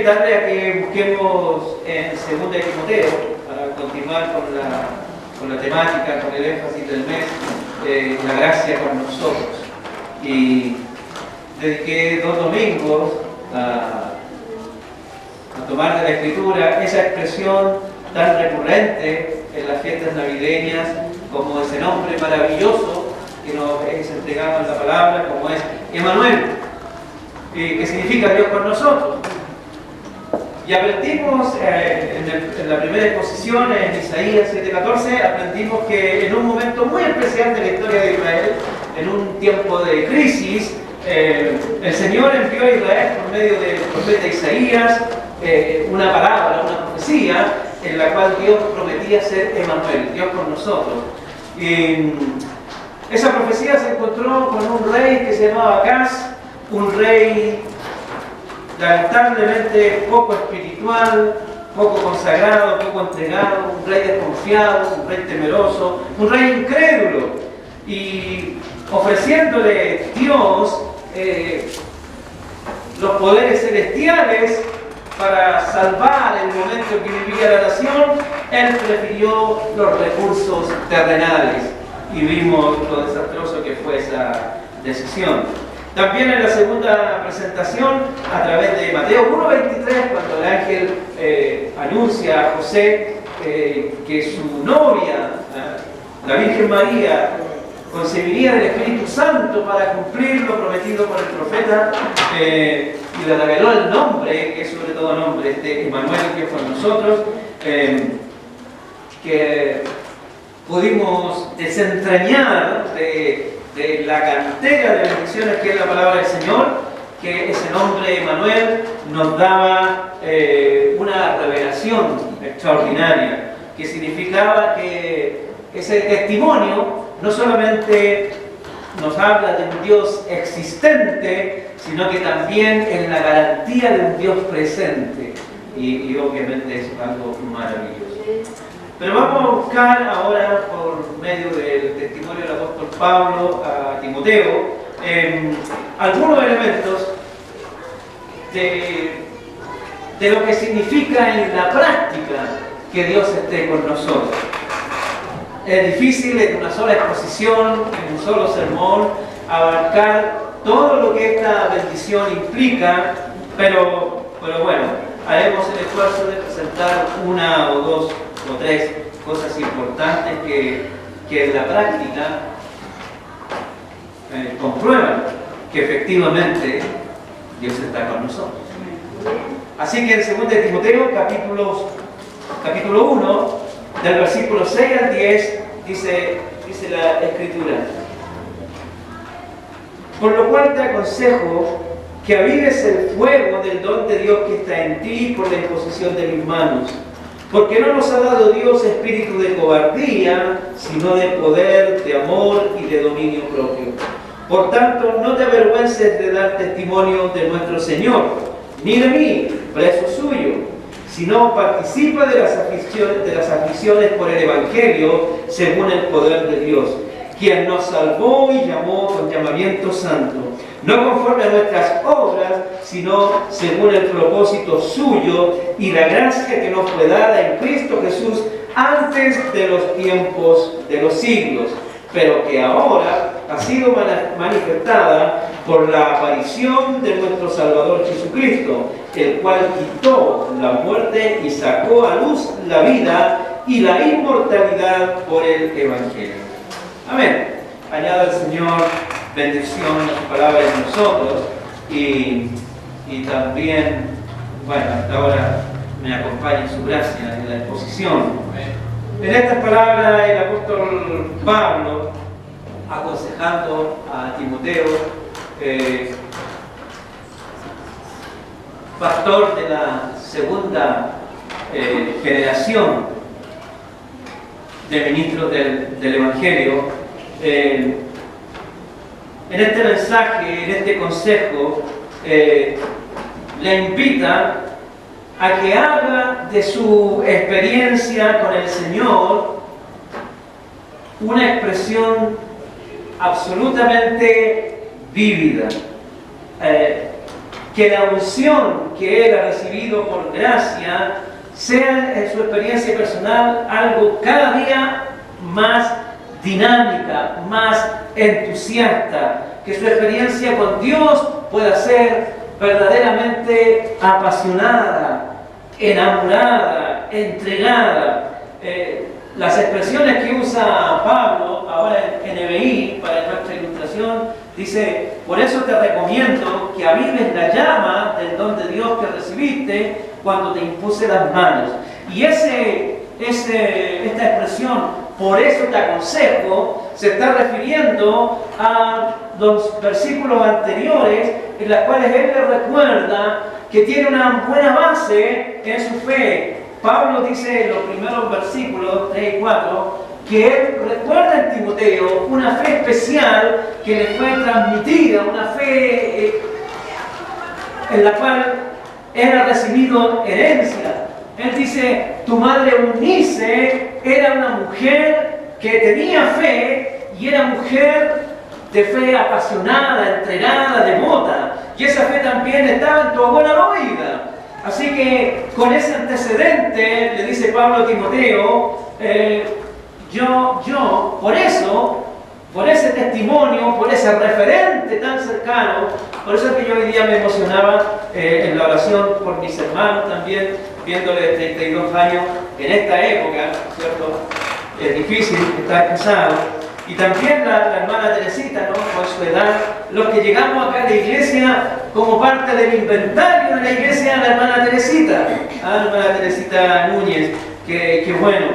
invitarle a que busquemos en 2 Timoteo, para continuar con la temática, con el énfasis del mes, la gracia con nosotros. Y dediqué 2 domingos a tomar de la Escritura esa expresión tan recurrente en las fiestas navideñas, como ese nombre maravilloso que nos es entregado en la palabra, como es Emmanuel, que significa Dios con nosotros. Y aprendimos en la primera exposición, en Isaías 7:14, aprendimos que en un momento muy especial de la historia de Israel, en un tiempo de crisis, el Señor envió a Israel por medio del profeta Isaías una palabra, una profecía, en la cual Dios prometía ser Emmanuel, Dios con nosotros. Y esa profecía se encontró con un rey que se llamaba Acaz, un rey lamentablemente poco espiritual, poco consagrado, poco entregado, un rey desconfiado, un rey temeroso, un rey incrédulo. Y ofreciéndole Dios los poderes celestiales para salvar el momento en que vivía la nación, él prefirió los recursos terrenales y vimos lo desastroso que fue esa decisión. También en la segunda presentación, a través de Mateo 1:23, cuando el ángel anuncia a José que su novia, la Virgen María, concebiría del Espíritu Santo para cumplir lo prometido por el profeta, y le reveló el nombre, que es sobre todo nombre, Emmanuel, que es con nosotros, que pudimos desentrañar de la cantera de bendiciones que es la palabra del Señor, que ese nombre Emmanuel nos daba una revelación extraordinaria, que significaba que ese testimonio no solamente nos habla de un Dios existente, sino que también es la garantía de un Dios presente, y obviamente es algo maravilloso. Pero vamos a buscar ahora, por medio del testimonio del apóstol Pablo a Timoteo, algunos elementos de lo que significa en la práctica que Dios esté con nosotros. Es difícil en una sola exposición, en un solo sermón, abarcar todo lo que esta bendición implica, pero bueno, haremos el esfuerzo de presentar una o dos o tres cosas importantes que en la práctica comprueban que efectivamente Dios está con nosotros. Así que en 2 Timoteo, capítulo 1, del versículo 6 al 10, dice la Escritura: por lo cual te aconsejo que avives el fuego del don de Dios que está en ti por la imposición de mis manos. Porque no nos ha dado Dios espíritu de cobardía, sino de poder, de amor y de dominio propio. Por tanto, no te avergüences de dar testimonio de nuestro Señor, ni de mí, preso suyo, sino participa de las aflicciones por el Evangelio, según el poder de Dios, quien nos salvó y llamó con llamamiento santo, no conforme a nuestras obras, sino según el propósito suyo y la gracia que nos fue dada en Cristo Jesús antes de los tiempos de los siglos, pero que ahora ha sido manifestada por la aparición de nuestro Salvador Jesucristo, el cual quitó la muerte y sacó a luz la vida y la inmortalidad por el Evangelio. Amén. Añada el Señor bendición a su palabra en nosotros, y también, bueno, hasta ahora me acompaña en su gracia en la exposición. En estas palabras el apóstol Pablo, aconsejando a Timoteo, pastor de la segunda generación de ministros del Evangelio, en este mensaje, en este consejo, le invita a que haga de su experiencia con el Señor una expresión absolutamente vívida. Que la unción que él ha recibido por gracia sea en su experiencia personal algo cada día más dinámica, más entusiasta, que su experiencia con Dios pueda ser verdaderamente apasionada, enamorada, entregada. Las expresiones que usa Pablo ahora en NBI para nuestra ilustración, dice: por eso te recomiendo que avives la llama del don de Dios que recibiste cuando te impuse las manos. Y esta expresión, por eso te aconsejo, se está refiriendo a los versículos anteriores en los cuales él le recuerda que tiene una buena base en su fe. Pablo dice en los primeros versículos 3 y 4 que él recuerda en Timoteo una fe especial que le fue transmitida, una fe en la cual él ha recibido herencia. Él dice: tu madre Eunice era una mujer que tenía fe y era mujer de fe apasionada, entregada, devota, y esa fe también estaba en tu abuela Loida. Así que con ese antecedente le dice Pablo a Timoteo, yo, por ese testimonio, por ese referente tan cercano, por eso es que yo hoy día me emocionaba en la oración por mis hermanos también, viéndole 32 años en esta época, ¿cierto? Es difícil estar casado. Y también la hermana Teresita, ¿no? Con su edad, los que llegamos acá a la iglesia como parte del inventario de la iglesia, la hermana Teresita, la hermana Teresita Núñez, que bueno.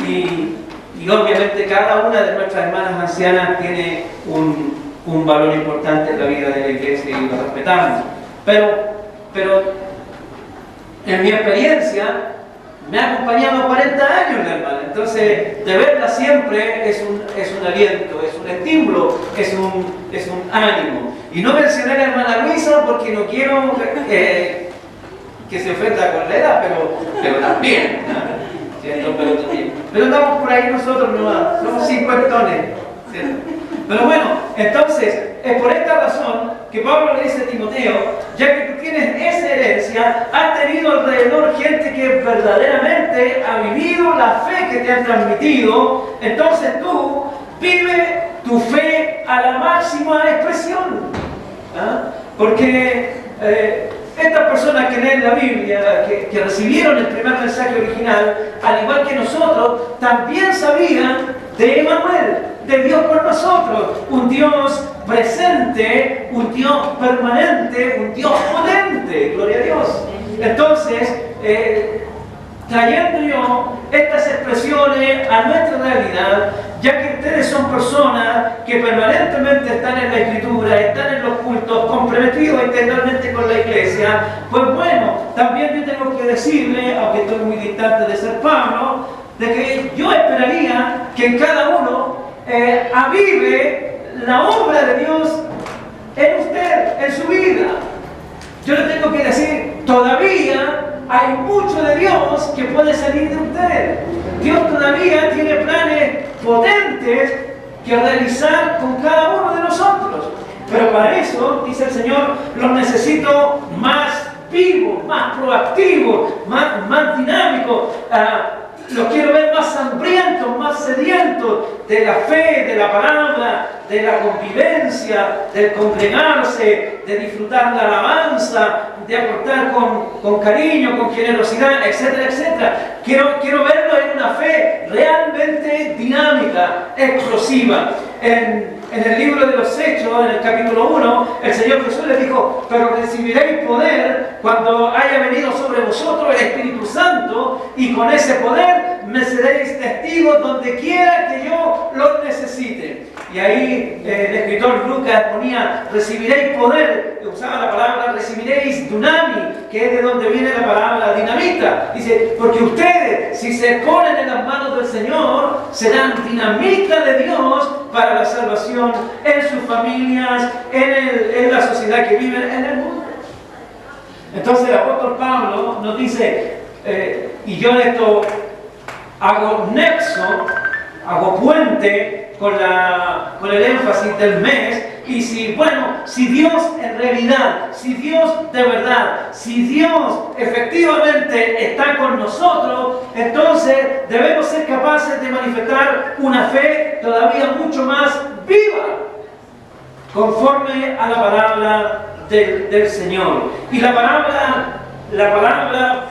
Y obviamente cada una de nuestras hermanas ancianas tiene un valor importante en la vida de la iglesia y lo respetamos. Pero en mi experiencia me ha acompañado 40 años la hermana, entonces de verla siempre es un aliento, es un estímulo, es un ánimo. Y no mencioné a la hermana Luisa porque no quiero que se ofenda con la edad, pero también, ¿no? ¿Cierto? Pero estamos por ahí nosotros nomás, somos cincuentones, ¿cierto? Pero bueno, entonces, es por esta razón que Pablo le dice a Timoteo: ya que tú tienes esa herencia, has tenido alrededor gente que verdaderamente ha vivido la fe que te han transmitido, entonces tú vive tu fe a la máxima expresión. ¿Ah? Porque estas personas que leen la Biblia, que recibieron el primer mensaje original, al igual que nosotros, también sabían de Emmanuel, de Dios con nosotros, un Dios presente, un Dios permanente, un Dios potente, gloria a Dios. Entonces, trayendo yo estas expresiones a nuestra realidad, ya que ustedes son personas que permanentemente están en la Escritura, están en los cultos, comprometidos integralmente con la iglesia, pues bueno, también yo tengo que decirle, aunque estoy muy distante de ser Pablo, de que yo esperaría que en cada uno avive la obra de Dios en usted, en su vida. Yo le tengo que decir, todavía hay mucho de Dios que puede salir de usted. Dios todavía tiene planes potentes que realizar con cada uno de nosotros. Pero para eso, dice el Señor, los necesito más vivos, más proactivos, más dinámicos. Los quiero ver más hambrientos, más sedientos de la fe, de la palabra, de la convivencia, del congregarse, de disfrutar la alabanza, de aportar con cariño, con generosidad, etcétera, etcétera. Quiero verlo en una fe realmente dinámica, explosiva. En el libro de los Hechos, en el capítulo 1, el Señor Jesús les dijo: pero recibiréis poder cuando haya venido sobre vosotros el Espíritu Santo, y con ese poder me seréis testigos donde quiera que yo los necesite. Y ahí el escritor Lucas ponía: recibiréis poder, usaba la palabra recibiréis dunami, que es de donde viene la palabra dinamita. Dice, porque ustedes, si se ponen en las manos del Señor, serán dinamita de Dios para la salvación en sus familias, en la sociedad que viven en el mundo. Entonces el apóstol Pablo nos dice, y yo en esto hago nexo, hago puente con el énfasis del mes, Y si Dios en realidad, si Dios de verdad, si Dios efectivamente está con nosotros, entonces debemos ser capaces de manifestar una fe todavía mucho más viva, conforme a la palabra del Señor. Y la palabra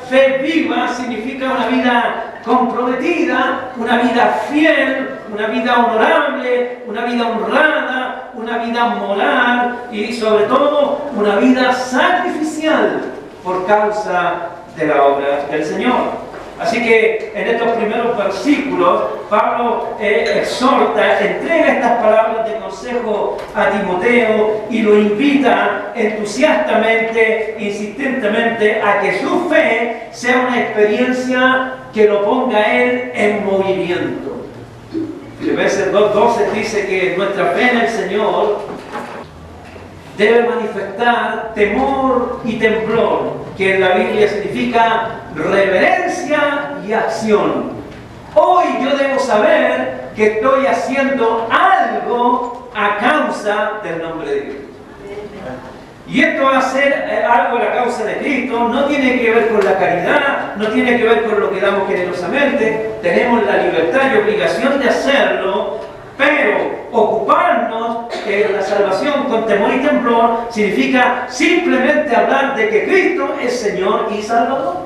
fe viva significa una vida comprometida, una vida fiel, una vida honorable, una vida honrada, una vida moral y sobre todo una vida sacrificial por causa de la obra del Señor. Así que en estos primeros versículos Pablo exhorta, entrega estas palabras de consejo a Timoteo y lo invita entusiastamente, insistentemente a que su fe sea una experiencia que lo ponga a él en movimiento. Filipenses 2:12 dice que nuestra fe en el Señor debe manifestar temor y temblor, que en la Biblia significa reverencia y acción. Hoy yo debo saber que estoy haciendo algo a causa del nombre de Dios. Y esto va a ser algo a la causa de Cristo, no tiene que ver con la caridad, no tiene que ver con lo que damos generosamente, tenemos la libertad y obligación de hacerlo, pero ocuparnos de la salvación con temor y temblor significa simplemente hablar de que Cristo es Señor y Salvador.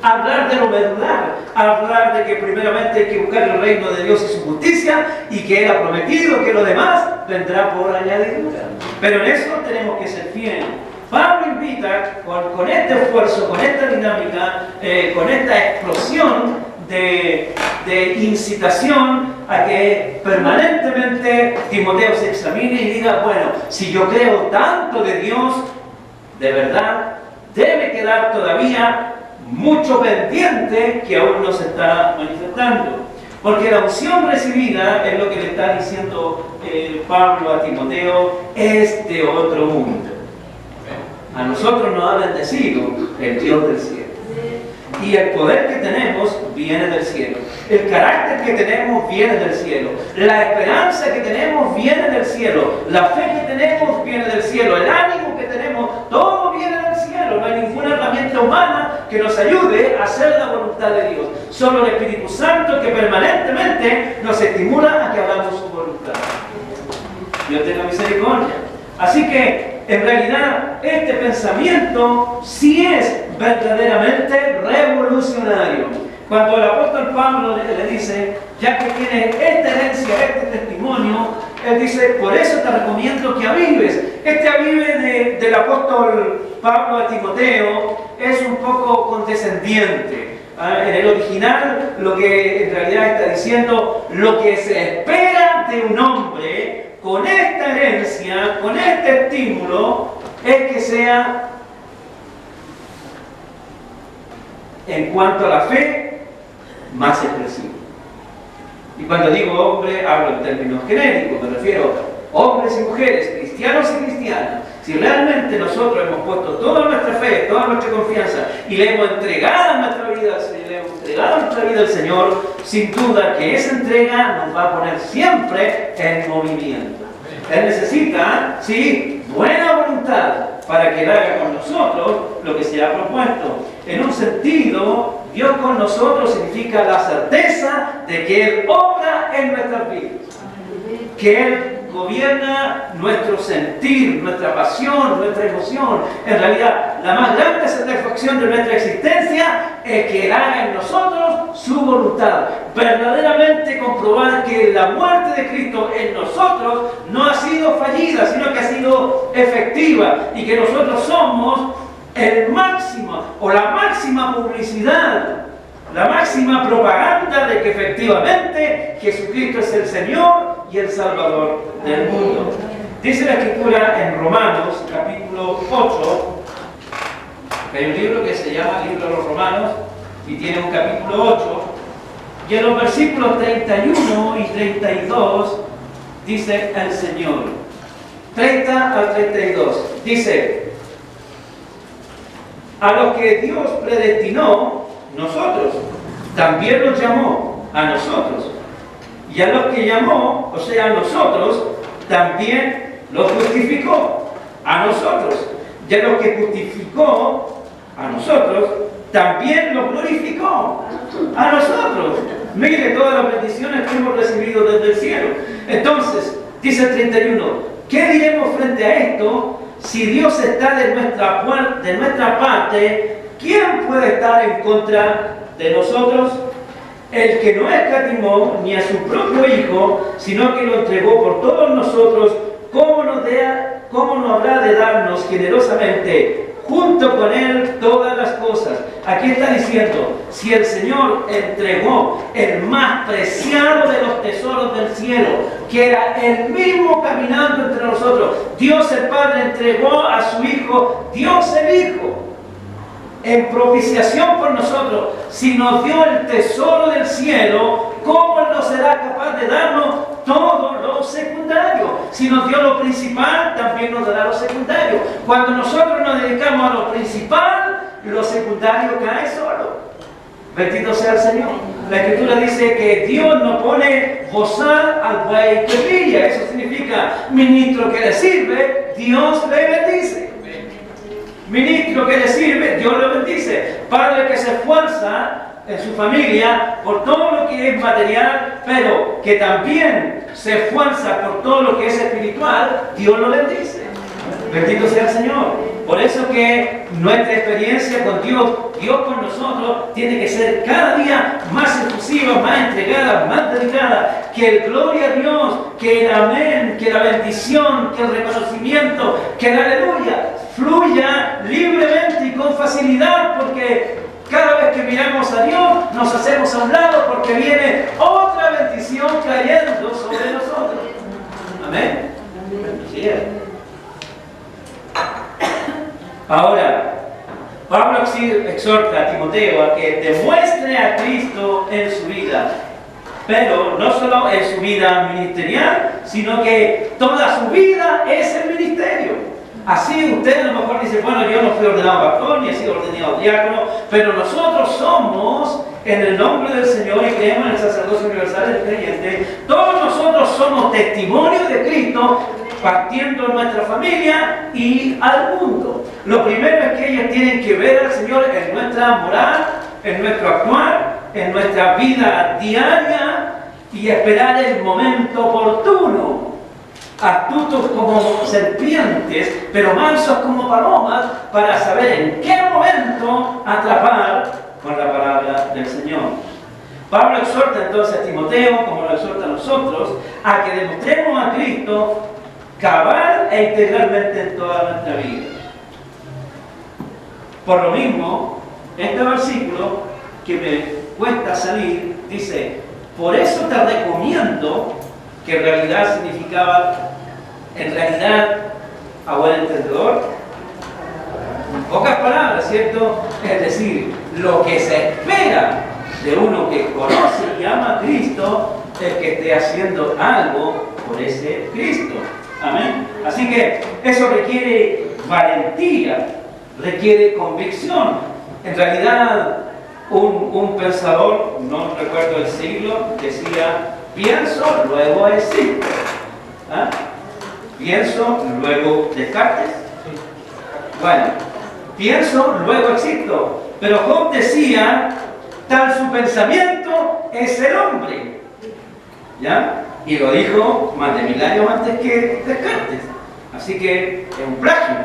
Hablar de lo medular, hablar de que primeramente hay que buscar el reino de Dios y su justicia y que Él ha prometido que lo demás vendrá por añadidura. Pero en eso tenemos que ser fieles. Pablo invita con este esfuerzo, con esta dinámica, con esta explosión de incitación a que permanentemente Timoteo se examine y diga, bueno, si yo creo tanto de Dios, de verdad, debe quedar todavía mucho pendiente que aún no se está manifestando. Porque la unción recibida, es lo que le está diciendo Pablo a Timoteo, es de otro mundo. A nosotros nos ha bendecido el Dios del cielo. Y el poder que tenemos viene del cielo. El carácter que tenemos viene del cielo. La esperanza que tenemos viene del cielo. La fe que tenemos viene del cielo. El ánimo que tenemos, todo viene del cielo. No hay ninguna herramienta humana que nos ayude a hacer la voluntad de Dios. Solo el Espíritu Santo que permanentemente nos estimula a que hagamos su voluntad. Dios tenga misericordia. Así que, en realidad, este pensamiento sí es verdaderamente revolucionario. Cuando el apóstol Pablo le dice, ya que tienes esta herencia, este testimonio, él dice, por eso te recomiendo que avives. Este avive del apóstol Pablo a Timoteo es un poco condescendiente. En el original, lo que en realidad está diciendo, lo que se espera de un hombre con esta herencia, con este estímulo, es que sea, en cuanto a la fe, más expresivo. Y cuando digo hombre, hablo en términos genéricos, me refiero a hombres y mujeres, cristianos y cristianas. Si realmente nosotros hemos puesto toda nuestra fe, toda nuestra confianza y le hemos entregado nuestra vida al Señor, sin duda que esa entrega nos va a poner siempre en movimiento. Él necesita, sí, buena voluntad para que Él haga con nosotros lo que se ha propuesto. En un sentido, Dios con nosotros significa la certeza de que Él obra en nuestras vidas, que Él gobierna nuestro sentir, nuestra pasión, nuestra emoción. En realidad, la más grande satisfacción de nuestra existencia es que Él haga en nosotros su voluntad. Verdaderamente comprobar que la muerte de Cristo en nosotros no ha sido fallida, sino que ha sido efectiva y que nosotros somos el máximo o la máxima publicidad, la máxima propaganda de que efectivamente Jesucristo es el Señor y el Salvador del mundo. Dice la Escritura en Romanos, capítulo 8, que hay un libro que se llama Libro de los Romanos y tiene un capítulo 8, y en los versículos 31 y 32 dice el Señor, 30 al 32, dice, a los que Dios predestinó, nosotros, también los llamó a nosotros. Y a los que llamó, o sea, a nosotros, también los justificó a nosotros. Y a los que justificó a nosotros, también los glorificó a nosotros. Mire todas las bendiciones que hemos recibido desde el cielo. Entonces, dice el 31, ¿qué diremos frente a esto? Si Dios está de nuestra parte, ¿quién puede estar en contra de nosotros? El que no escatimó ni a su propio Hijo, sino que lo entregó por todos nosotros, ¿cómo no habrá de darnos generosamente junto con Él todas las cosas? Aquí está diciendo, si el Señor entregó el más preciado de los tesoros del cielo, que era Él mismo caminando entre nosotros, Dios el Padre entregó a su Hijo, Dios el Hijo, en propiciación por nosotros. Si nos dio el tesoro del cielo, ¿cómo Él no será capaz de darnos todo lo secundario? Si nos dio lo principal, también nos dará lo secundario. Cuando nosotros nos dedicamos a lo principal, lo secundario cae solo. Bendito sea el Señor. La Escritura dice que Dios no pone bozal al buey que brilla. Eso significa ministro que le sirve, Dios le bendice. Ministro que le sirve, Dios le bendice. Padre que se esfuerza en su familia por todo lo que es material, pero que también se esfuerza por todo lo que es espiritual, Dios lo bendice. Bendito sea el Señor. Por eso que nuestra experiencia con Dios, Dios con nosotros, tiene que ser cada día más efusiva, más entregada, más dedicada. Que el gloria a Dios, que el amén, que la bendición, que el reconocimiento, que el aleluya fluya libremente y con facilidad, porque cada vez que miramos a Dios nos hacemos a un lado porque viene otra bendición cayendo sobre nosotros. Amén. Así es. Ahora, Pablo exhorta a Timoteo a que demuestre a Cristo en su vida, pero no solo en su vida ministerial, sino que toda su vida es el ministerio. Así usted a lo mejor dice, bueno, yo no fui ordenado pastor, ni he sido ordenado diácono, pero nosotros somos, en el nombre del Señor, y creemos en el sacerdocio universal del creyente, todos nosotros somos testimonios de Cristo, partiendo en nuestra familia y al mundo. Lo primero es que ellos tienen que ver al Señor en nuestra moral, en nuestro actuar, en nuestra vida diaria y esperar el momento oportuno. Astutos como serpientes, pero mansos como palomas, para saber en qué momento atrapar con la palabra del Señor. Pablo exhorta entonces a Timoteo, como lo exhorta a nosotros, a que demostremos a Cristo cabal e integralmente en toda nuestra vida. Por lo mismo, este versículo que me cuesta salir, dice, por eso te recomiendo, que en realidad significaba, a buen entendedor, en pocas palabras, ¿cierto? Es decir, lo que se espera de uno que conoce y ama a Cristo es que esté haciendo algo por ese Cristo. Amén. Así que eso requiere valentía, requiere convicción. En realidad, un pensador, no recuerdo el siglo, decía, pienso, luego existo. ¿Ah? Pienso, luego Descartes. Bueno, pienso, luego existo. Pero Job decía, tal su pensamiento es el hombre. ¿Ya? Y lo dijo más de 1000 años antes que Descartes. Así que es un plagio,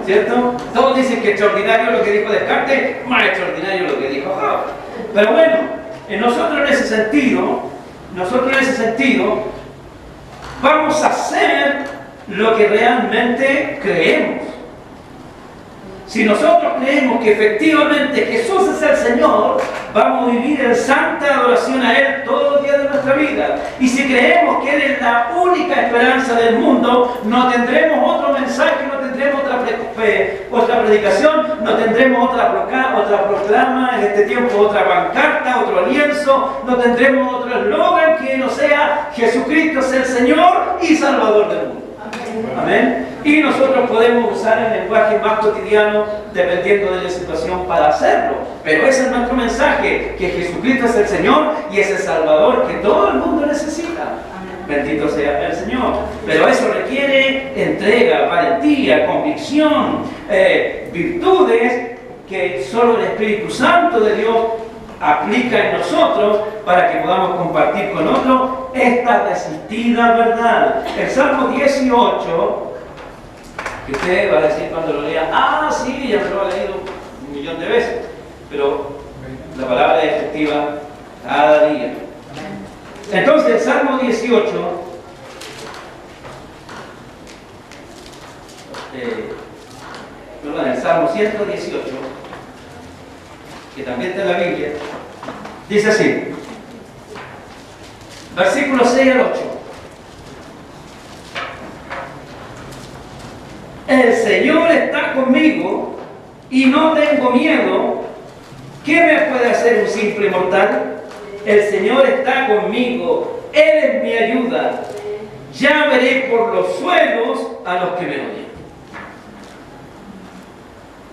¿cierto? Todos dicen que extraordinario lo que dijo Descartes, más extraordinario lo que dijo Job. Pero bueno, nosotros en ese sentido, vamos a hacer lo que realmente creemos. Si nosotros creemos que efectivamente Jesús es el Señor, vamos a vivir en santa adoración a Él todos los días de nuestra vida. Y si creemos que Él es la única esperanza del mundo, no tendremos otro mensaje, no tendremos otra predicación, no tendremos otra proclama, en este tiempo otra pancarta, otro lienzo, no tendremos otro eslogan que no sea Jesucristo es el Señor y Salvador del mundo. Amén. Y nosotros podemos usar el lenguaje más cotidiano dependiendo de la situación para hacerlo. Pero ese es nuestro mensaje, que Jesucristo es el Señor y es el Salvador que todo el mundo necesita. Bendito sea el Señor. Pero eso requiere entrega, valentía, convicción, virtudes que solo el Espíritu Santo de Dios aplica en nosotros para que podamos compartir con otros esta resistida verdad. El Salmo 18, que usted va a decir cuando lo lea, ah, sí, ya me lo ha leído 1.000.000 de veces, pero la palabra es efectiva cada día. Entonces el Salmo 18, el Salmo 118, que también está en la Biblia, dice así, versículos 6 al 8. El Señor está conmigo y no tengo miedo. ¿Qué me puede hacer un simple mortal? El Señor está conmigo, Él es mi ayuda. Ya veré por los suelos a los que me odian.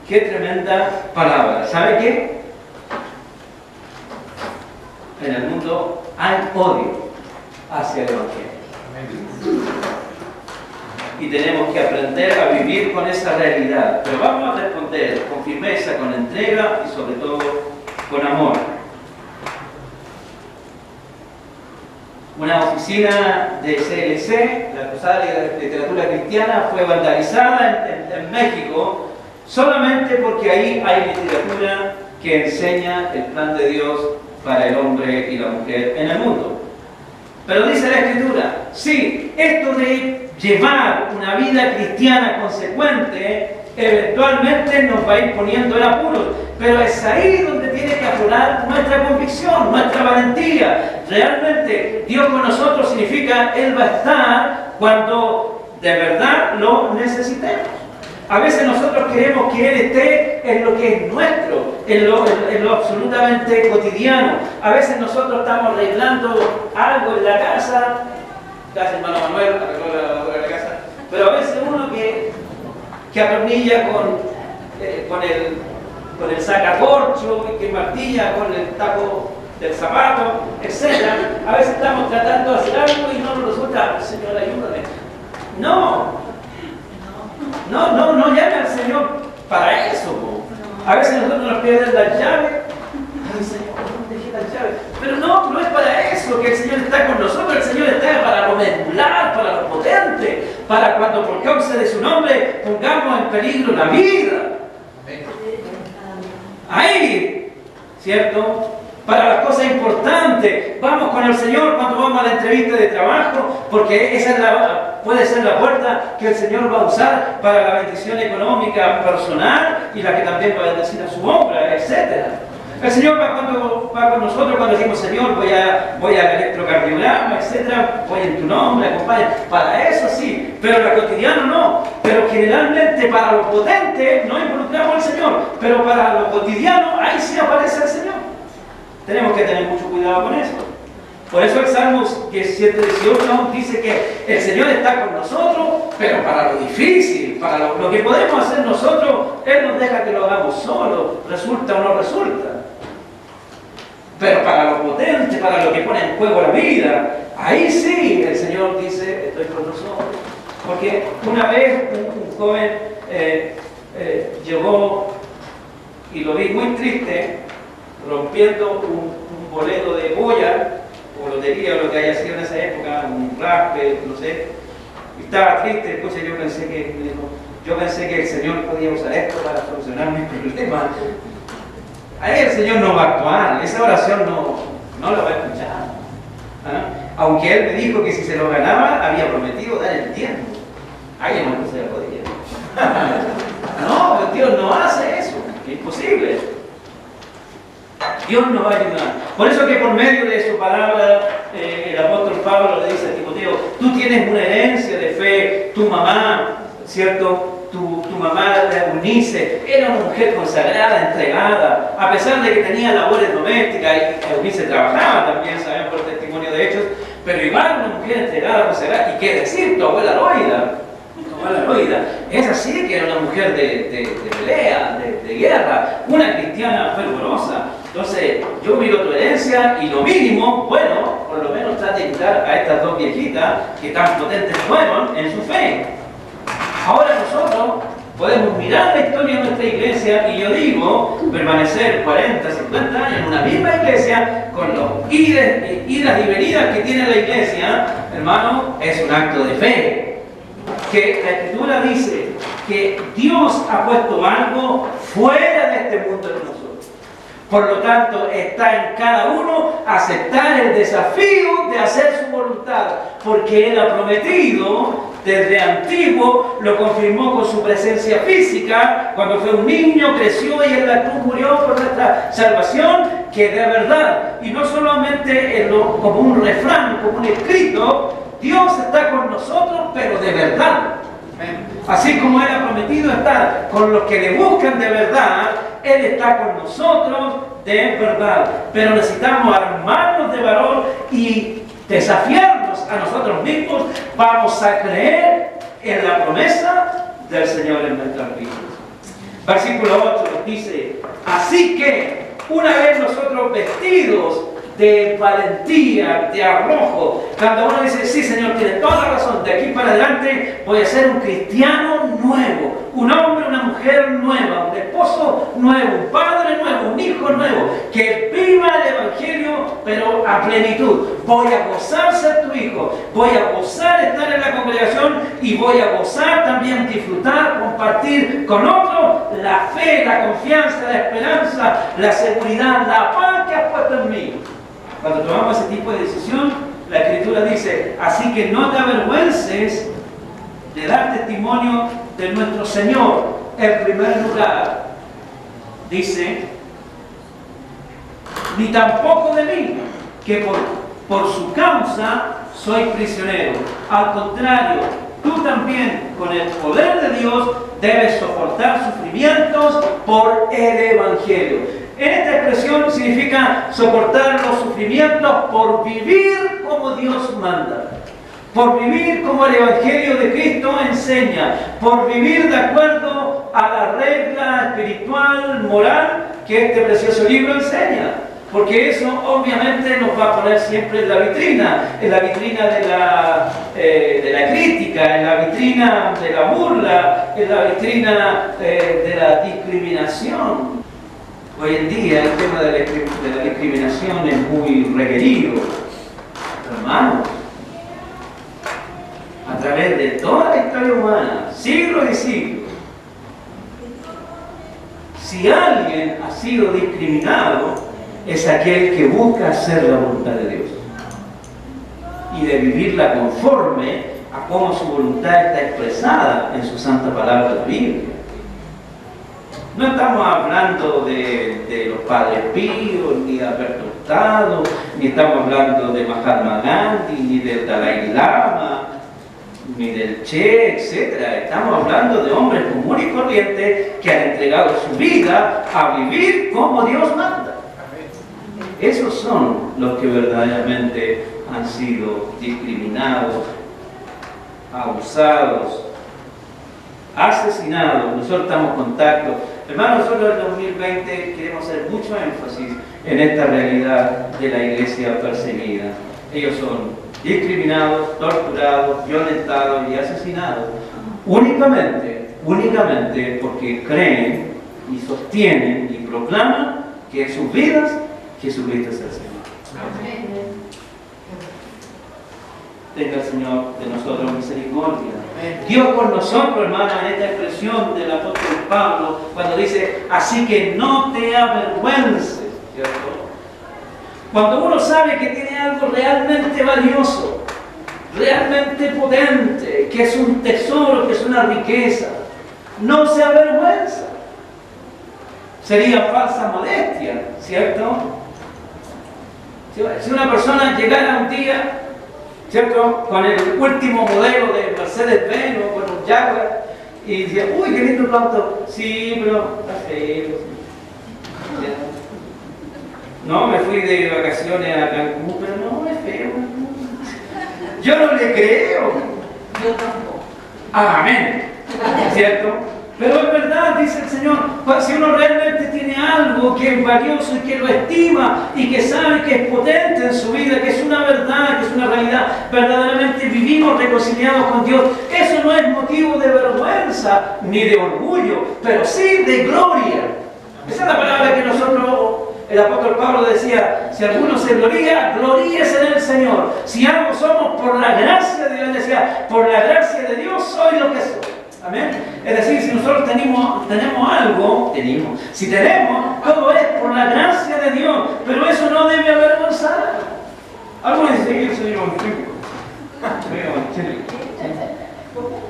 Qué tremenda palabra. ¿Sabe qué? En el mundo hay odio hacia el Evangelio. Y tenemos que aprender a vivir con esa realidad. Pero vamos a responder con firmeza, con entrega y sobre todo con amor. Una oficina de CLC, la Cruzada de Literatura Cristiana, fue vandalizada en México solamente porque ahí hay literatura que enseña el plan de Dios para el hombre y la mujer en el mundo. Pero dice la Escritura, sí, esto de llevar una vida cristiana consecuente eventualmente nos va a ir poniendo en apuros, pero es ahí donde tiene que aflorar nuestra convicción, nuestra valentía. Realmente Dios con nosotros significa Él va a estar cuando de verdad lo necesitemos. A veces nosotros queremos que Él esté en lo que es nuestro, en lo absolutamente cotidiano. A veces nosotros estamos arreglando algo en la casa, gracias hermano Manuel, arregló la lavadora de la casa, pero a veces uno que atornilla con el sacacorcho y que martilla con el taco del zapato, etc. A veces estamos tratando de hacer algo y no nos resulta, Señor, ayúdame. No llame al Señor para eso. A veces nosotros nos pierden las llaves. Ay, Señor, ¿dónde dejé las llaves? Pero no es para eso que el Señor está con nosotros. El Señor está para lo medular, para lo potente, para cuando por causa de su nombre pongamos en peligro la vida. Ahí, ¿cierto? Para las cosas importantes, vamos con el Señor cuando vamos a la entrevista de trabajo, porque esa puede ser la puerta que el Señor va a usar para la bendición económica personal y la que también va a bendecir a su obra, etc. El Señor va con nosotros cuando decimos, Señor, voy al electrocardiograma, etc. Voy en tu nombre, acompaña. Para eso sí, pero en lo cotidiano no. Pero generalmente para lo potente no involucramos al Señor, pero para lo cotidiano ahí sí aparece el Señor. Tenemos que tener mucho cuidado con eso. Por eso el Salmo 17:18 dice que el Señor está con nosotros, pero para lo difícil, para lo que podemos hacer nosotros, Él nos deja que lo hagamos solo, resulta o no resulta. Pero para lo potente, para lo que pone en juego la vida, ahí sí el Señor dice, estoy con nosotros. Porque una vez un joven llegó y lo vi muy triste, rompiendo un boleto de boya, o lotería, o lo que haya sido en esa época, un raspe, no sé. Y estaba triste, entonces yo pensé que el Señor podía usar esto para solucionar mis problemas. Ahí el Señor no va a actuar, esa oración no la va a escuchar. ¿Ah? Aunque Él me dijo que si se lo ganaba, había prometido dar el tiempo. Ahí no se podía. No, Dios no hace eso, es imposible. Dios nos va a ayudar. Por eso que por medio de su palabra, el apóstol Pablo le dice a Timoteo, tú tienes una herencia de fe, tu mamá, ¿cierto? Tu mamá, Eunice, era una mujer consagrada, entregada, a pesar de que tenía labores domésticas, y Eunice trabajaba también, sabemos por el testimonio de Hechos, pero igual una mujer entregada, consagrada, y qué decir, tu abuela Loida, es así que era una mujer de pelea, de guerra, una cristiana fervorosa. Entonces, yo miro tu herencia y lo mínimo, bueno, por lo menos trate de imitar a estas dos viejitas que tan potentes fueron en su fe. Ahora nosotros podemos mirar la historia de nuestra iglesia y yo digo, permanecer 40, 50 años en una misma iglesia con los idas y venidas que tiene la iglesia, hermano, es un acto de fe. Que la Escritura dice que Dios ha puesto algo fuera de este mundo de nosotros. Por lo tanto, está en cada uno aceptar el desafío de hacer su voluntad, porque Él ha prometido desde antiguo, lo confirmó con su presencia física, cuando fue un niño, creció y en la cruz murió por nuestra salvación, que de verdad, y no solamente como un refrán, como un escrito, Dios está con nosotros, pero de verdad. Así como Él ha prometido estar con los que le buscan de verdad, Él está con nosotros de verdad. Pero necesitamos armarnos de valor y desafiarnos a nosotros mismos. Vamos a creer en la promesa del Señor en nuestras vidas. Versículo 8 nos dice: así que, una vez nosotros vestidos de valentía, de arrojo, cuando uno dice, sí Señor, tiene toda la razón, de aquí para adelante voy a ser un cristiano nuevo, un hombre, una mujer nueva, un esposo nuevo, un padre nuevo, un hijo nuevo, que viva el Evangelio, pero a plenitud. Voy a gozar ser tu hijo, voy a gozar estar en la congregación y voy a gozar también disfrutar, compartir con otros la fe, la confianza, la esperanza, la seguridad, la paz que has puesto en mí. Cuando tomamos ese tipo de decisión, la Escritura dice, así que no te avergüences de dar testimonio de nuestro Señor. En primer lugar, dice, ni tampoco de mí, que por su causa soy prisionero. Al contrario, tú también, con el poder de Dios, debes soportar sufrimientos por el Evangelio. Esta expresión significa soportar los sufrimientos por vivir como Dios manda, por vivir como el Evangelio de Cristo enseña, por vivir de acuerdo a la regla espiritual, moral que este precioso libro enseña. Porque eso obviamente nos va a poner siempre en la vitrina de la crítica, en la vitrina de la burla, en la vitrina de la discriminación. Hoy en día el tema de la discriminación es muy requerido. Hermanos, a través de toda la historia humana, siglos y siglos, si alguien ha sido discriminado, es aquel que busca hacer la voluntad de Dios y de vivirla conforme a cómo su voluntad está expresada en su santa palabra de la Biblia. No estamos hablando de los padres Píos, ni de Alberto Hurtado, ni estamos hablando de Mahatma Gandhi, ni del Dalai Lama, ni del Che, etc. Estamos hablando de hombres comunes y corrientes que han entregado su vida a vivir como Dios manda. Esos son los que verdaderamente han sido discriminados, abusados, asesinados. Nosotros estamos en contacto. Hermanos, nosotros en el 2020 queremos hacer mucho énfasis en esta realidad de la iglesia perseguida. Ellos son discriminados, torturados, violentados y asesinados únicamente porque creen y sostienen y proclaman que sus vidas Jesucristo es el Señor. Amén. Tenga el Señor de nosotros misericordia. Amén. Dios con nosotros, hermano, en esta expresión del apóstol Pablo, cuando dice, así que no te avergüences, ¿cierto? Cuando uno sabe que tiene algo realmente valioso, realmente potente, que es un tesoro, que es una riqueza, no se avergüenza. Sería falsa modestia, ¿cierto? Si una persona llegara un día, ¿cierto?, con el último modelo de Mercedes-Benz o con un Jaguar y decía, uy, qué lindo el auto. Sí, pero está feo. No, me fui de vacaciones a Cancún, pero no, es feo. Yo no le creo. Yo tampoco. Amén. ¿Cierto? Pero es verdad, dice el Señor, si uno realmente tiene algo que es valioso y que lo estima y que sabe que es potente en su vida, que es una verdad, que es una realidad, verdaderamente vivimos reconciliados con Dios, eso no es motivo de vergüenza ni de orgullo, pero sí de gloria. Esa es la palabra que el apóstol Pablo decía: si alguno se gloría, gloríese en el Señor. Si algo somos por la gracia de Dios, decía, por la gracia de Dios soy lo que soy. Amén. Es decir, si nosotros tenemos algo, si tenemos, todo es por la gracia de Dios, pero eso no debe avergonzar. Algunos dicen que yo soy evangélico.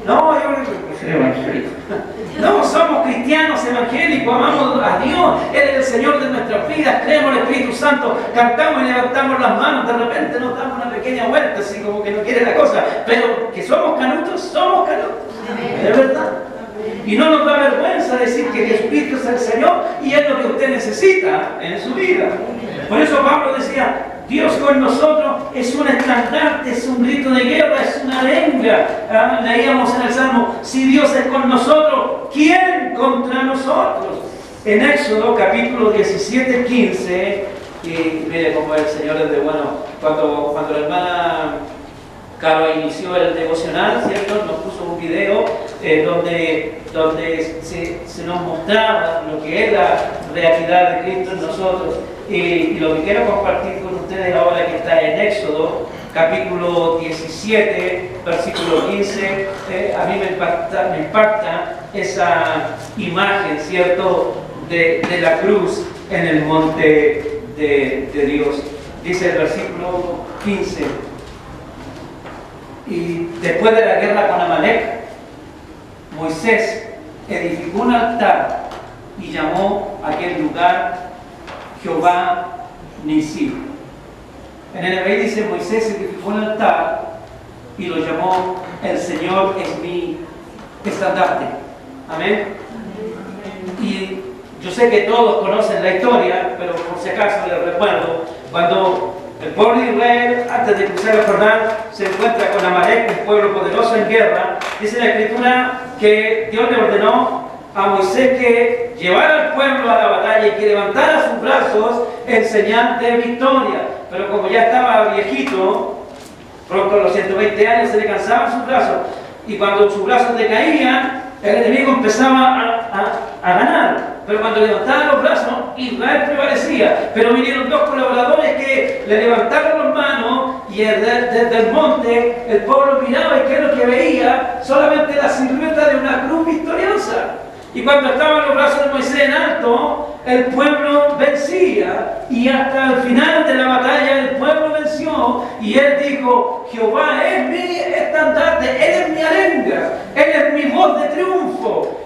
No, yo no soy evangélico. No, somos cristianos evangélicos, amamos a Dios, Él es el Señor de nuestras vidas, creemos en el Espíritu Santo, cantamos y levantamos las manos, de repente nos damos una pequeña vuelta, así como que no quiere la cosa, pero que somos canutos, somos canutos. Es verdad. Y no nos da vergüenza decir que Jesucristo es el Señor y es lo que usted necesita en su vida. Por eso Pablo decía: Dios con nosotros es un estandarte, es un grito de guerra, es una arenga. Leíamos en el Salmo: si Dios es con nosotros, ¿quién contra nosotros? En Éxodo capítulo 17, 15, y mire cómo el Señor es de bueno. Cuando la hermana Caro inició el devocional, ¿cierto? Nos puso un video donde se nos mostraba lo que es la realidad de Cristo en nosotros. Y lo que quiero compartir con ustedes ahora, que está en Éxodo, capítulo 17, versículo 15, a mí me impacta esa imagen, ¿cierto?, de la cruz en el monte de Dios. Dice el versículo 15: y después de la guerra con Amalek, Moisés edificó un altar y llamó a aquel lugar Jehová Nisí. En el hebreo dice: Moisés edificó un altar y lo llamó el Señor es mi estandarte. Amén. Y yo sé que todos conocen la historia, pero por si acaso les recuerdo, cuando el pueblo de Israel, antes de cruzar el Jordán, se encuentra con Amalek, un pueblo poderoso en guerra. Dice la Escritura que Dios le ordenó a Moisés que llevara al pueblo a la batalla y que levantara sus brazos en señal de victoria. Pero como ya estaba viejito, pronto a los 120 años, se le cansaban sus brazos. Y cuando sus brazos decaían, el enemigo empezaba a ganar. Pero cuando levantaba los brazos, Israel prevalecía. Pero vinieron dos colaboradores que le levantaron las manos y desde el monte el pueblo miraba, y que es lo que veía, solamente la silueta de una cruz victoriosa. Y cuando estaban los brazos de Moisés en alto, el pueblo vencía, y hasta el final de la batalla el pueblo venció, y él dijo: Jehová es mi estandarte, Él es mi arenga, Él es mi voz de triunfo.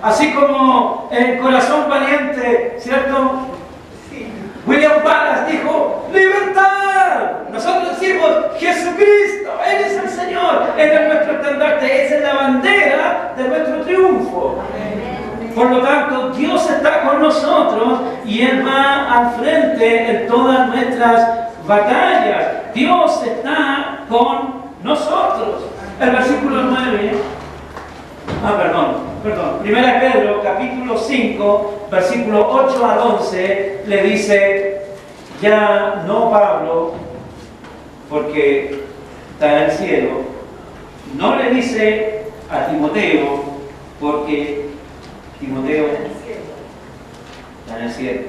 Así como el corazón valiente, ¿cierto? William Wallace dijo: libertad. Nosotros decimos: Jesucristo, Él es el Señor, Él es nuestro estandarte, esa es la bandera de nuestro triunfo. Por lo tanto, Dios está con nosotros y Él va al frente en todas nuestras batallas. Dios está con nosotros. El versículo 9, Primera de Pedro, capítulo 5, versículo 8 al 11, le dice: ya no Pablo, porque está en el cielo, no le dice a Timoteo, porque Timoteo está en el cielo.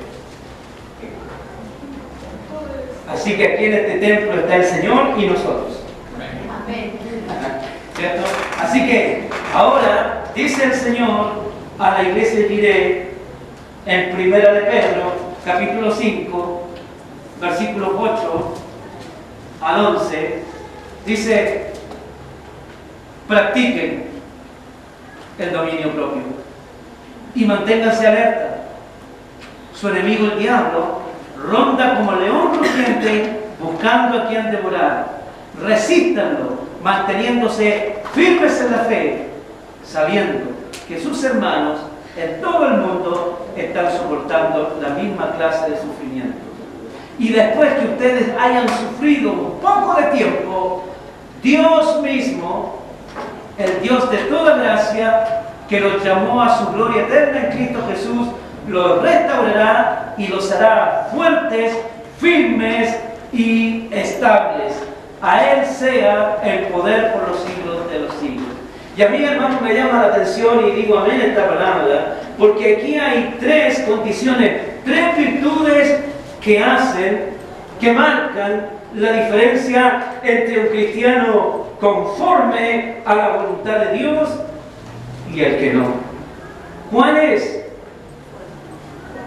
Así que aquí en este templo está el Señor y nosotros. Amén. ¿Cierto? Así que ahora dice el Señor a la iglesia de Piré, en Primera de Pedro, capítulo 5, versículos 8 al 11, dice: practiquen el dominio propio y manténganse alerta. Su enemigo, el diablo, ronda como león rugiente buscando a quien devorar. Resístanlo, manteniéndose firmes en la fe, sabiendo que sus hermanos en todo el mundo están soportando la misma clase de sufrimientos. Y después que ustedes hayan sufrido un poco de tiempo, Dios mismo, el Dios de toda gracia, que los llamó a su gloria eterna en Cristo Jesús, los restaurará y los hará fuertes, firmes y estables. A Él sea el poder por los siglos de los siglos. Y a mí, hermano, me llama la atención y digo amén esta palabra, porque aquí hay tres condiciones, tres virtudes que marcan la diferencia entre un cristiano conforme a la voluntad de Dios y el que no. ¿Cuáles?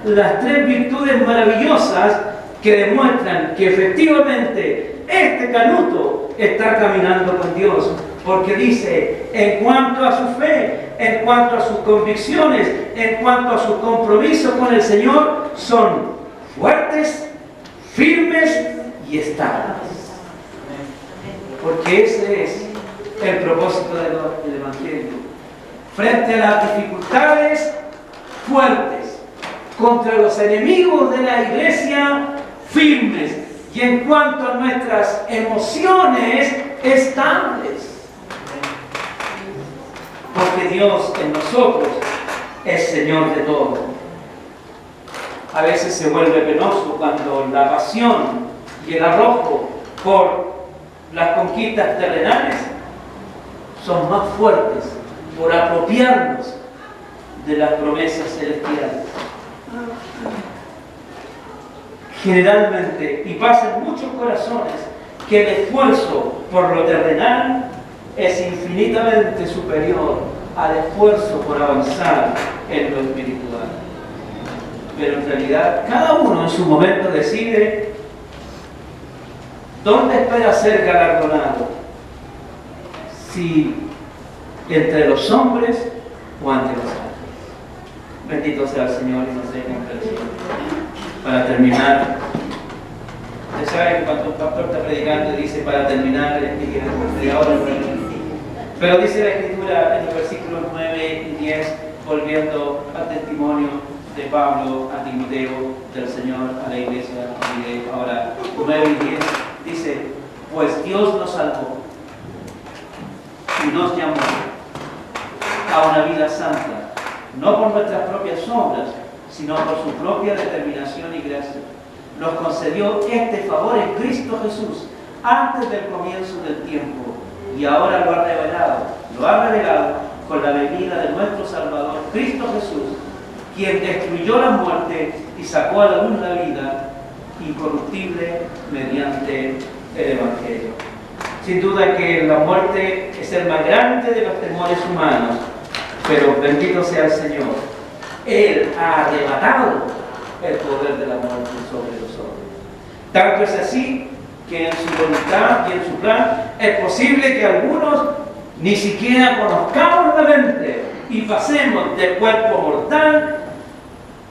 Las tres virtudes maravillosas que demuestran que efectivamente este canuto está caminando con Dios. Porque dice, en cuanto a su fe, en cuanto a sus convicciones, en cuanto a su compromiso con el Señor, son fuertes, firmes y estables. Porque ese es el propósito del Evangelio. Frente a las dificultades, fuertes. Contra los enemigos de la iglesia, firmes. Y en cuanto a nuestras emociones, estables. Porque Dios en nosotros es Señor de todo. A veces se vuelve penoso cuando la pasión y el arrojo por las conquistas terrenales son más fuertes por apropiarnos de las promesas celestiales. Generalmente, y pasa en muchos corazones, que el esfuerzo por lo terrenal es infinitamente superior al esfuerzo por avanzar en lo espiritual. Pero en realidad, cada uno en su momento decide dónde espera ser galardonado. Si entre los hombres o ante los ángeles. Bendito sea el Señor y nos dé comprensión. Para terminar, usted sabe que cuando un pastor está predicando dice para terminar, pero dice la Escritura en los versículos 9 y 10, volviendo al testimonio de Pablo a Timoteo, del Señor a la iglesia, y ahora 9 y 10, dice, pues Dios nos salvó y nos llamó a una vida santa, no por nuestras propias obras, sino por su propia determinación y gracia. Nos concedió este favor en Cristo Jesús antes del comienzo del tiempo y ahora lo ha revelado con la venida de nuestro Salvador, Cristo Jesús, quien destruyó la muerte y sacó a la luz la vida incorruptible mediante el Evangelio. Sin duda que la muerte es el más grande de los temores humanos, pero bendito sea el Señor. Él ha arrebatado el poder de la muerte sobre los hombres. Tanto es así que en su voluntad y en su plan es posible que algunos ni siquiera conozcamos la mente y pasemos del cuerpo mortal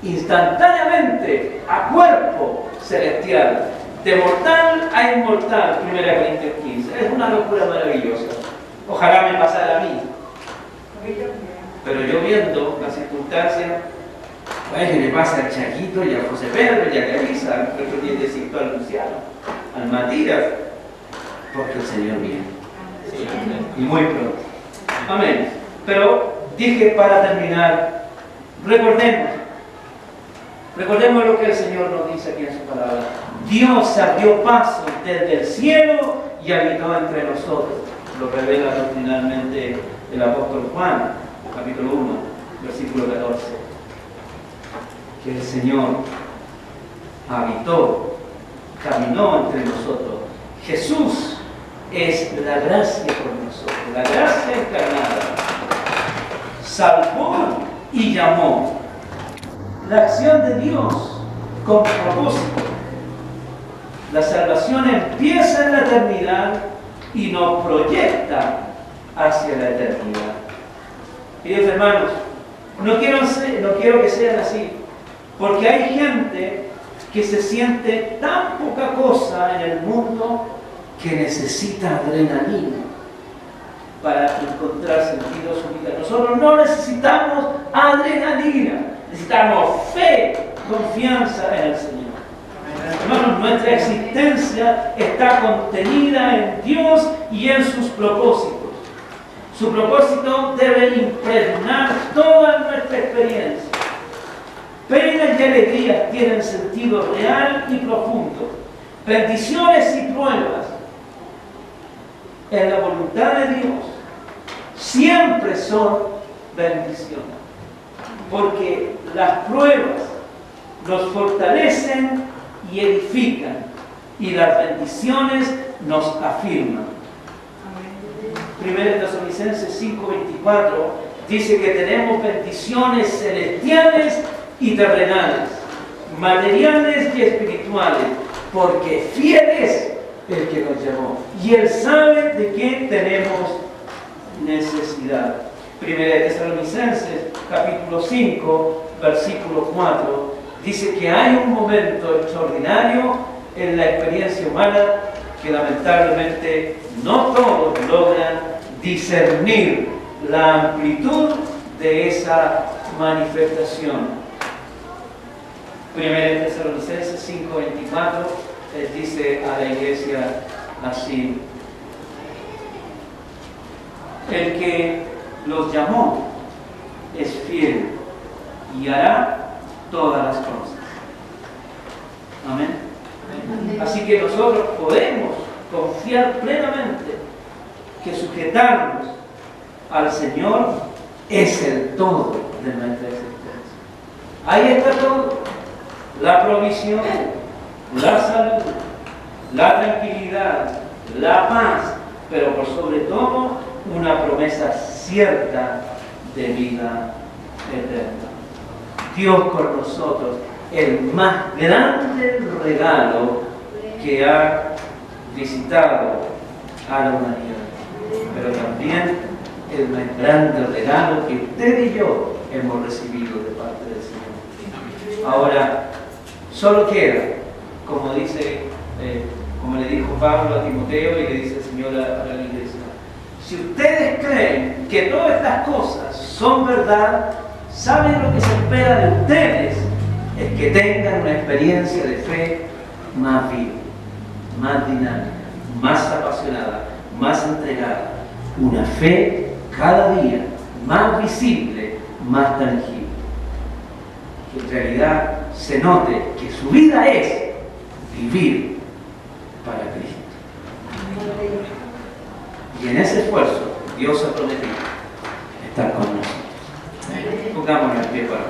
instantáneamente a cuerpo celestial, de mortal a inmortal. 1 Corintios 15. Es una locura maravillosa. Ojalá me pasara a mí. Pero yo viendo las circunstancias, pues le pasa al Chaquito y a José Pedro y a Carissa, que otro día decir al Luciano, al Matías, porque el Señor viene. Sí. Y muy pronto. Amén. Pero dije para terminar, recordemos lo que el Señor nos dice aquí en su palabra. Dios abrió paso desde el cielo y habitó entre nosotros. Lo revela doctrinalmente el apóstol Juan, capítulo 1, versículo 14. Que el Señor habitó, caminó entre nosotros. Jesús es la gracia por nosotros, la gracia encarnada. Salvó y llamó. La acción de Dios con propósito. La salvación empieza en la eternidad y nos proyecta hacia la eternidad. Queridos hermanos, no quiero que sean así, porque hay gente que se siente tan poca cosa en el mundo que necesita adrenalina para encontrar sentido a su vida. Nosotros no necesitamos adrenalina, necesitamos fe, confianza en el Señor. Hermanos, nuestra existencia está contenida en Dios y en sus propósitos. Su propósito debe impregnar toda nuestra experiencia. Penas y alegrías tienen sentido real y profundo. Bendiciones y pruebas en la voluntad de Dios siempre son bendiciones. Porque las pruebas nos fortalecen y edifican, y las bendiciones nos afirman. 1 Tesalonicenses 5:24 dice que tenemos bendiciones celestiales y terrenales, materiales y espirituales, porque fiel es el que nos llamó y Él sabe de qué tenemos necesidad. 1 Tesalonicenses capítulo 5 versículo 4 dice que hay un momento extraordinario en la experiencia humana que lamentablemente no todos logran discernir la amplitud de esa manifestación. 1 Tesalonicenses 5:24 dice a la iglesia así: el que los llamó es fiel y hará todas las cosas. Amén. Así que nosotros podemos confiar plenamente que sujetarnos al Señor es el todo de nuestra existencia. Ahí está todo: la provisión, la salud, la tranquilidad, la paz, pero por sobre todo una promesa cierta de vida eterna. Dios con nosotros, el más grande regalo que ha visitado a la humanidad, pero también el más grande regalo que usted y yo hemos recibido de parte del Señor. Ahora, solo queda, como le dijo Pablo a Timoteo y le dice el Señor a la iglesia: si ustedes creen que todas estas cosas son verdad, ¿saben lo que se espera de ustedes? Es que tengan una experiencia de fe más viva, más dinámica, más apasionada, más entregada. Una fe cada día más visible, más tangible. Que en realidad se note que su vida es vivir para Cristo. Y en ese esfuerzo Dios ha prometido estar con nosotros. Pongámonos en pie para